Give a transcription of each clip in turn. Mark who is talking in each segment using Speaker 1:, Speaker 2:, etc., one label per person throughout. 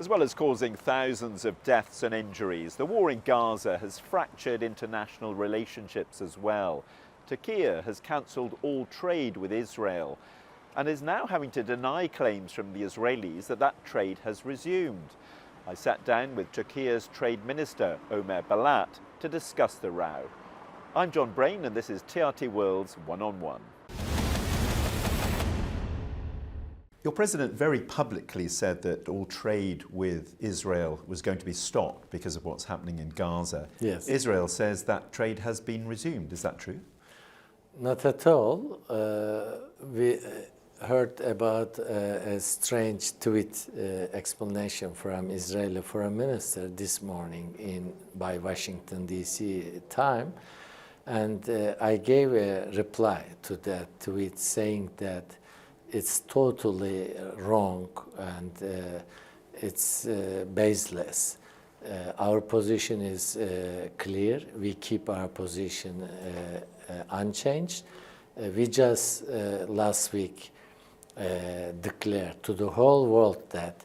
Speaker 1: As well as causing thousands of deaths and injuries, the war in Gaza has fractured international relationships as well. Turkey has cancelled all trade with Israel and is now having to deny claims from the Israelis that that trade has resumed. I sat down with Turkey's Trade Minister, Omer Bolat, to discuss the row. I'm John Brain and this is TRT World's One-on-One. Your president very publicly said that all trade with Israel was going to be stopped because of what's happening in Gaza.
Speaker 2: Yes.
Speaker 1: Israel says that trade has been resumed. Is that true?
Speaker 2: Not at all. We heard about a strange tweet explanation from Israeli Foreign Minister this morning by Washington, D.C. time. And I gave a reply to that tweet saying that it's totally wrong and it's baseless. Our position is clear. We keep our position unchanged. We just last week declared to the whole world that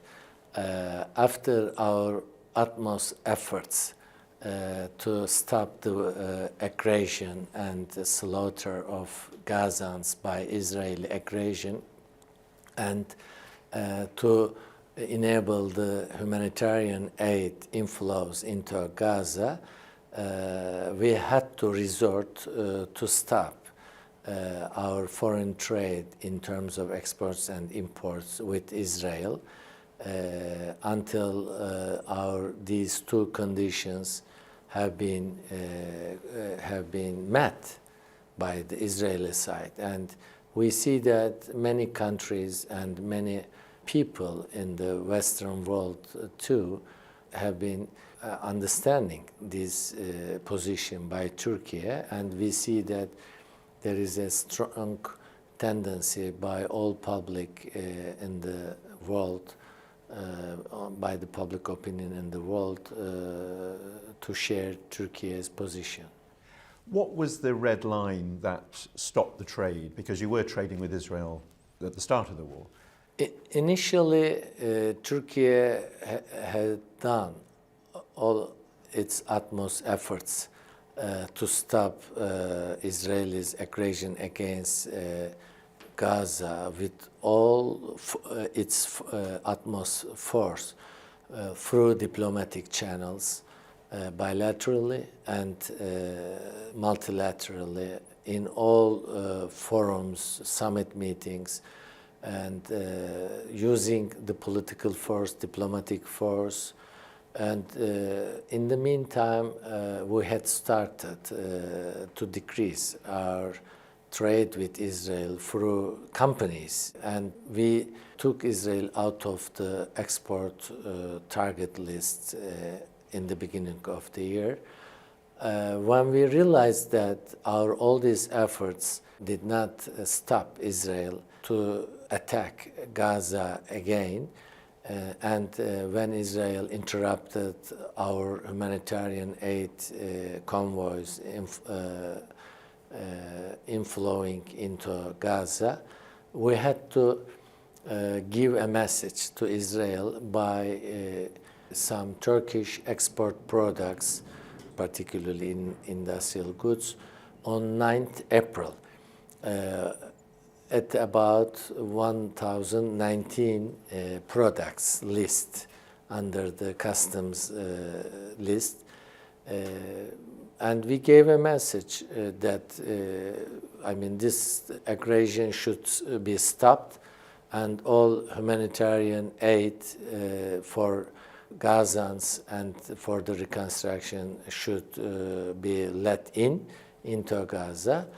Speaker 2: after our utmost efforts to stop the aggression and the slaughter of Gazans by Israeli aggression and to enable the humanitarian aid inflows into Gaza, we had to resort to stop our foreign trade in terms of exports and imports with Israel until these two conditions have been met by the Israeli side. And we see that many countries and many people in the Western world too have been understanding this position by Turkey, and we see that there is a strong tendency by all public in the world, by the public opinion in the world, to share Turkey's position.
Speaker 1: What was the red line that stopped the trade? Because you were trading with Israel at the start of the war.
Speaker 2: Initially, Turkey had done all its utmost efforts to stop Israel's aggression against Gaza with all its utmost force through diplomatic channels, bilaterally and multilaterally in all forums, summit meetings, and using the political force, diplomatic force. And in the meantime, we had started to decrease our trade with Israel through companies. And we took Israel out of the export target list in the beginning of the year. When we realized that all these efforts did not stop Israel to attack Gaza again, and when Israel interrupted our humanitarian aid convoys inflowing into Gaza, we had to give a message to Israel by some Turkish export products, particularly in industrial goods, on 9th April. At about 1,019 products list under the customs list. And we gave a message that, this aggression should be stopped and all humanitarian aid for Gazans and for the reconstruction should be let into Gaza.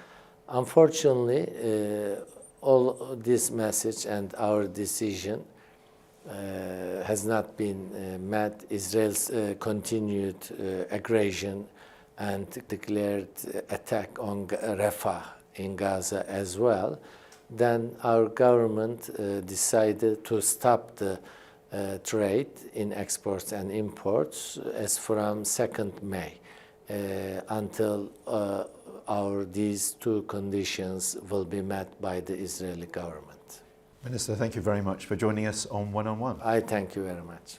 Speaker 2: Unfortunately, all this message and our decision has not been met. Israel's continued aggression and declared attack on Rafah in Gaza as well. Then our government decided to stop the trade in exports and imports as from 2nd May until these two conditions will be met by the Israeli government.
Speaker 1: Minister, thank you very much for joining us on One-on-One.
Speaker 2: I thank you very much.